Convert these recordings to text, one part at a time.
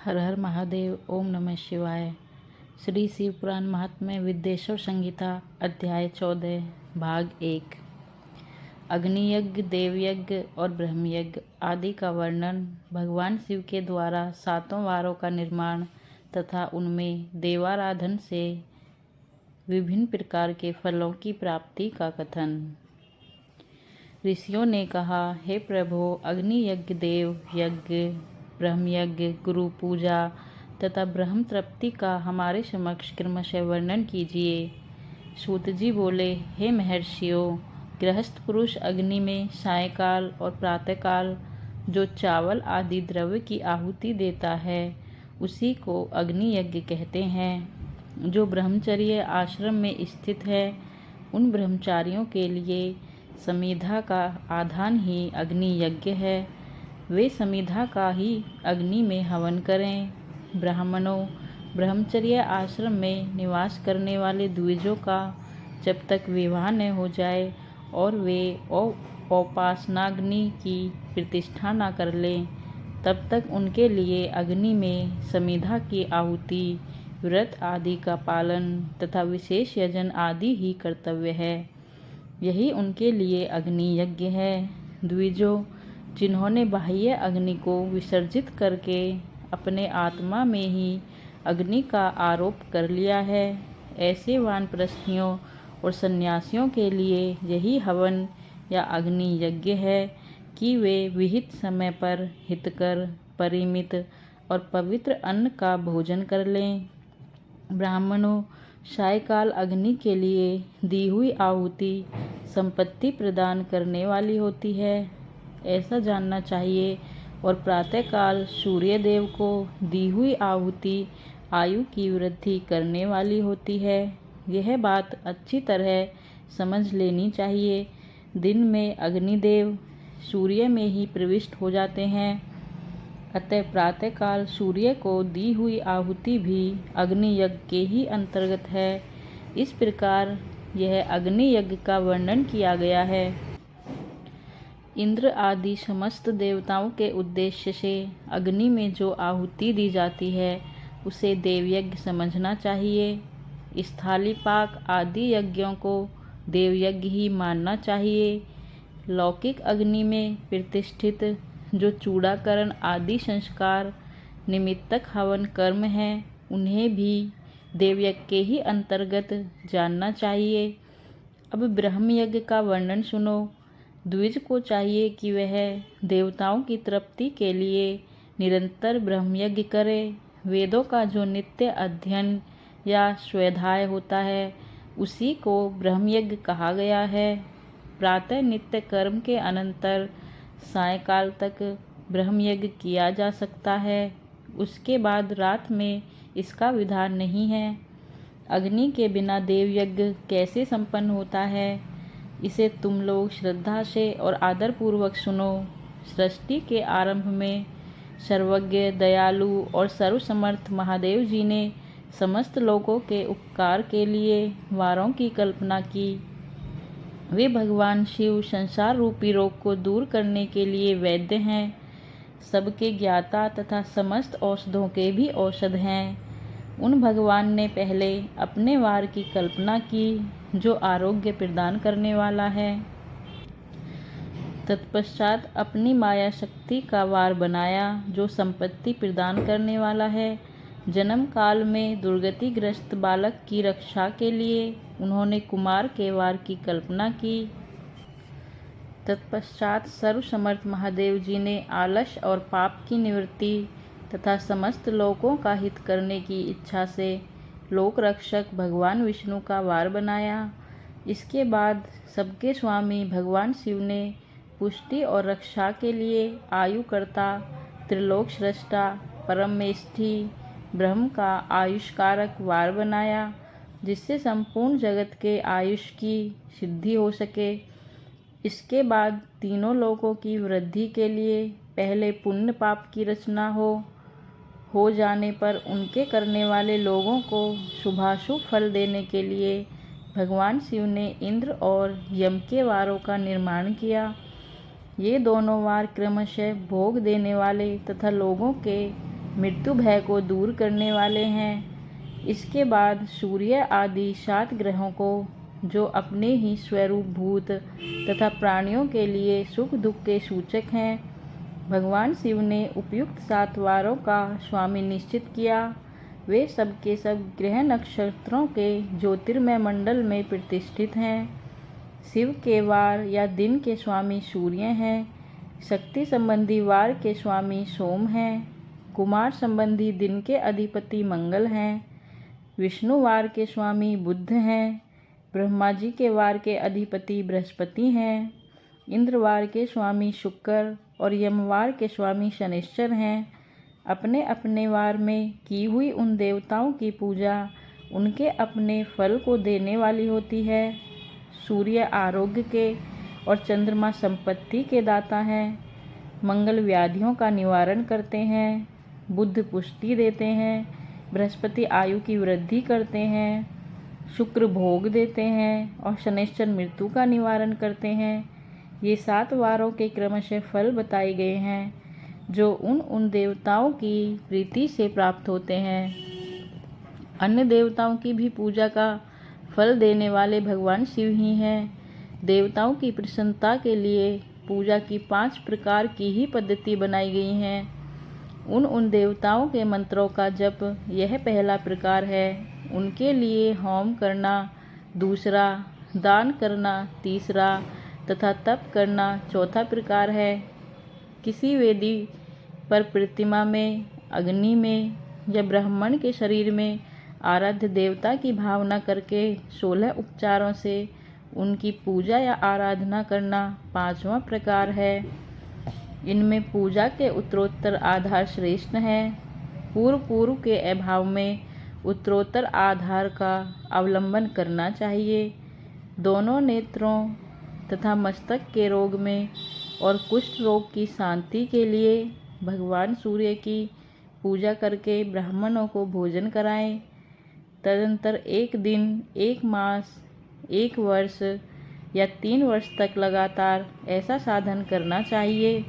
हर हर महादेव। ओम नमः शिवाय। श्री शिव पुराण महात्म्य विद्येश्वर संहिता अध्याय 14 भाग 1। अग्नि यज्ञ, देव यज्ञ और ब्रह्म यज्ञ आदि का वर्णन। भगवान शिव के द्वारा 7 वारों का निर्माण तथा उनमें देवाराधन से विभिन्न प्रकार के फलों की प्राप्ति का कथन। ऋषियों ने कहा, हे प्रभु, अग्नि यज्ञ, देव यज्ञ, ब्रह्म यज्ञ, गुरु पूजा तथा ब्रह्म तृप्ति का हमारे समक्ष क्रमशः वर्णन कीजिए। सूत जी बोले, हे महर्षियों, गृहस्थ पुरुष अग्नि में सायंकाल और प्रातःकाल जो चावल आदि द्रव्य की आहुति देता है उसी को अग्नि यज्ञ कहते हैं। जो ब्रह्मचर्य आश्रम में स्थित है उन ब्रह्मचारियों के लिए समिधा का आधान ही अग्नि यज्ञ है। वे समिधा का ही अग्नि में हवन करें। ब्राह्मणों, ब्रह्मचर्य आश्रम में निवास करने वाले द्विजों का जब तक विवाह न हो जाए और वे उपासनाग्नि की प्रतिष्ठा न कर लें तब तक उनके लिए अग्नि में समिधा की आहुति, व्रत आदि का पालन तथा विशेष यजन आदि ही कर्तव्य है। यही उनके लिए अग्नि यज्ञ है। द्विजों, जिन्होंने बाह्य अग्नि को विसर्जित करके अपने आत्मा में ही अग्नि का आरोप कर लिया है, ऐसे वानप्रस्थियों और सन्यासियों के लिए यही हवन या अग्नि यज्ञ है कि वे विहित समय पर हितकर, परिमित और पवित्र अन्न का भोजन कर लें। ब्राह्मणों, सायंकाल अग्नि के लिए दी हुई आहुति संपत्ति प्रदान करने वाली होती है, ऐसा जानना चाहिए, और प्रातःकाल सूर्य देव को दी हुई आहुति आयु की वृद्धि करने वाली होती है। यह बात अच्छी तरह समझ लेनी चाहिए। दिन में अग्निदेव सूर्य में ही प्रविष्ट हो जाते हैं, अतः प्रातःकाल सूर्य को दी हुई आहुति भी अग्नि यज्ञ के ही अंतर्गत है। इस प्रकार यह अग्नि यज्ञ का वर्णन किया गया है। इंद्र आदि समस्त देवताओं के उद्देश्य से अग्नि में जो आहुति दी जाती है उसे देवयज्ञ समझना चाहिए। स्थालीपाक आदि यज्ञों को देवयज्ञ ही मानना चाहिए। लौकिक अग्नि में प्रतिष्ठित जो चूड़ाकरण आदि संस्कार निमित्तक हवन कर्म हैं उन्हें भी देवयज्ञ के ही अंतर्गत जानना चाहिए। अब ब्रह्म यज्ञ का वर्णन सुनो। द्विज को चाहिए कि वह देवताओं की तृप्ति के लिए निरंतर ब्रह्म यज्ञ करे। वेदों का जो नित्य अध्ययन या स्वाध्याय होता है उसी को ब्रह्म यज्ञ कहा गया है। प्रातः नित्य कर्म के अनंतर सायंकाल तक ब्रह्म यज्ञ किया जा सकता है, उसके बाद रात में इसका विधान नहीं है। अग्नि के बिना देव यज्ञ कैसे संपन्न होता है, इसे तुम लोग श्रद्धा से और आदर पूर्वक सुनो। सृष्टि के आरंभ में सर्वज्ञ, दयालु और सर्वसमर्थ महादेव जी ने समस्त लोगों के उपकार के लिए वारों की कल्पना की। वे भगवान शिव संसार रूपी रोग को दूर करने के लिए वैद्य हैं, सबके ज्ञाता तथा समस्त औषधों के भी औषध हैं। उन भगवान ने पहले अपने वार की कल्पना की जो आरोग्य प्रदान करने वाला है। तत्पश्चात अपनी माया शक्ति का वार बनाया जो संपत्ति प्रदान करने वाला है। जन्म काल में दुर्गतिग्रस्त बालक की रक्षा के लिए उन्होंने कुमार के वार की कल्पना की। तत्पश्चात सर्वसमर्थ महादेव जी ने आलस्य और पाप की निवृत्ति तथा समस्त लोगों का हित करने की इच्छा से लोक रक्षक भगवान विष्णु का वार बनाया। इसके बाद सबके स्वामी भगवान शिव ने पुष्टि और रक्षा के लिए आयुकर्ता, त्रिलोक स्रष्टा, परमेष्ठी ब्रह्म का आयुष्कारक वार बनाया, जिससे संपूर्ण जगत के आयुष की सिद्धि हो सके। इसके बाद तीनों लोकों की वृद्धि के लिए पहले पुण्य पाप की रचना हो जाने पर उनके करने वाले लोगों को शुभाशुभ फल देने के लिए भगवान शिव ने इंद्र और यम के वारों का निर्माण किया। ये दोनों वार क्रमशः भोग देने वाले तथा लोगों के मृत्यु भय को दूर करने वाले हैं। इसके बाद सूर्य आदि 7 ग्रहों को, जो अपने ही स्वरूप भूत तथा प्राणियों के लिए सुख दुख के सूचक हैं, भगवान शिव ने उपयुक्त 7 वारों का स्वामी निश्चित किया। वे सब के सब ग्रह नक्षत्रों के ज्योतिर्मय मंडल में प्रतिष्ठित हैं। शिव के वार या दिन के स्वामी सूर्य हैं। शक्ति संबंधी वार के स्वामी सोम हैं। कुमार संबंधी दिन के अधिपति मंगल हैं। विष्णु वार के स्वामी बुध हैं। ब्रह्मा जी के वार के अधिपति बृहस्पति हैं। इंद्रवार के स्वामी शुक्र और यमवार के स्वामी शनिश्चर हैं। अपने अपने वार में की हुई उन देवताओं की पूजा उनके अपने फल को देने वाली होती है। सूर्य आरोग्य के और चंद्रमा संपत्ति के दाता हैं। मंगल व्याधियों का निवारण करते हैं। बुध पुष्टि देते हैं। बृहस्पति आयु की वृद्धि करते हैं। शुक्र भोग देते हैं और शनिश्चर मृत्यु का निवारण करते हैं। ये 7 वारों के क्रमशः फल बताए गए हैं, जो उन देवताओं की प्रीति से प्राप्त होते हैं। अन्य देवताओं की भी पूजा का फल देने वाले भगवान शिव ही हैं। देवताओं की प्रसन्नता के लिए पूजा की 5 प्रकार की ही पद्धति बनाई गई हैं। उन देवताओं के मंत्रों का जप यह पहला प्रकार है। उनके लिए होम करना दूसरा, दान करना तीसरा तथा तप करना चौथा प्रकार है। किसी वेदी पर प्रतिमा में, अग्नि में या ब्राह्मण के शरीर में आराध्य देवता की भावना करके 16 उपचारों से उनकी पूजा या आराधना करना 5वां प्रकार है। इनमें पूजा के उत्तरोत्तर आधार श्रेष्ठ हैं। पूर्व के अभाव में उत्तरोत्तर आधार का अवलंबन करना चाहिए। दोनों नेत्रों तथा मस्तक के रोग में और कुष्ठ रोग की शांति के लिए भगवान सूर्य की पूजा करके ब्राह्मणों को भोजन कराएं। तदंतर 1 दिन, 1 मास, 1 वर्ष या 3 वर्ष तक लगातार ऐसा साधन करना चाहिए।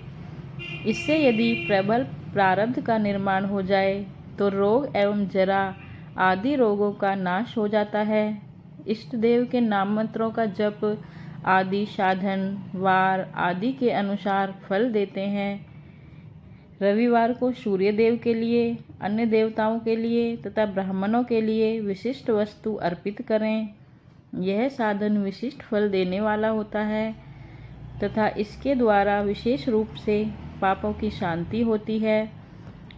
इससे यदि प्रबल प्रारब्ध का निर्माण हो जाए तो रोग एवं जरा आदि रोगों का नाश हो जाता है। इष्ट देव के नाम मंत्रों का जप आदि साधन वार आदि के अनुसार फल देते हैं। रविवार को सूर्य देव के लिए, अन्य देवताओं के लिए तथा ब्राह्मणों के लिए विशिष्ट वस्तु अर्पित करें। यह साधन विशिष्ट फल देने वाला होता है तथा इसके द्वारा विशेष रूप से पापों की शांति होती है।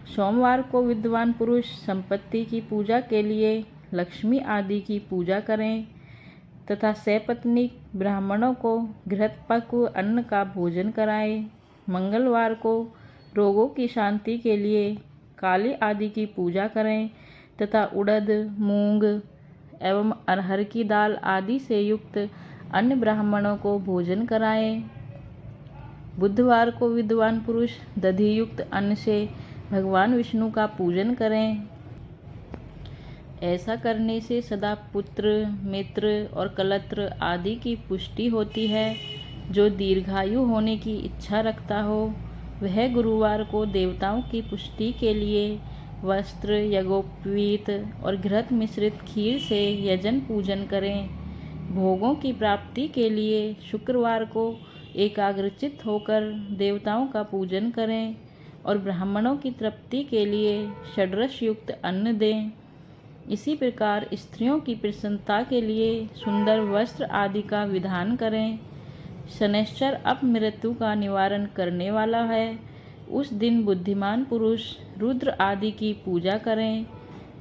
सोमवार को विद्वान पुरुष संपत्ति की पूजा के लिए लक्ष्मी आदि की पूजा करें तथा सपत्नीक ब्राह्मणों को घृतपक्व अन्न का भोजन कराएं। मंगलवार को रोगों की शांति के लिए काली आदि की पूजा करें तथा उड़द, मूंग एवं अरहर की दाल आदि से युक्त अन्य ब्राह्मणों को भोजन कराएं। बुधवार को विद्वान पुरुष दधि युक्त अन्न से भगवान विष्णु का पूजन करें। ऐसा करने से सदा पुत्र, मित्र और कलत्र आदि की पुष्टि होती है। जो दीर्घायु होने की इच्छा रखता हो वह गुरुवार को देवताओं की पुष्टि के लिए वस्त्र, यज्ञोपवीत और घृत मिश्रित खीर से यजन पूजन करें। भोगों की प्राप्ति के लिए शुक्रवार को एकाग्रचित्त होकर देवताओं का पूजन करें और ब्राह्मणों की तृप्ति के लिए षड्रस युक्त अन्न दें। इसी प्रकार स्त्रियों की प्रसन्नता के लिए सुंदर वस्त्र आदि का विधान करें। शनैश्चर अपमृत्यु का निवारण करने वाला है। उस दिन बुद्धिमान पुरुष रुद्र आदि की पूजा करें।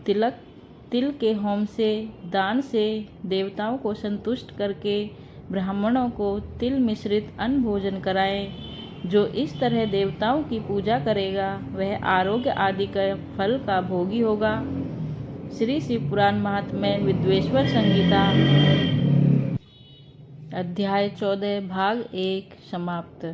तिल के होम से, दान से देवताओं को संतुष्ट करके ब्राह्मणों को तिल मिश्रित अन्न भोजन कराएं। जो इस तरह देवताओं की पूजा करेगा वह आरोग्य आदि का फल का भोगी होगा। श्री शिव पुराण महात्म्य विद्वेश्वर संहिता अध्याय 14 भाग 1 समाप्त।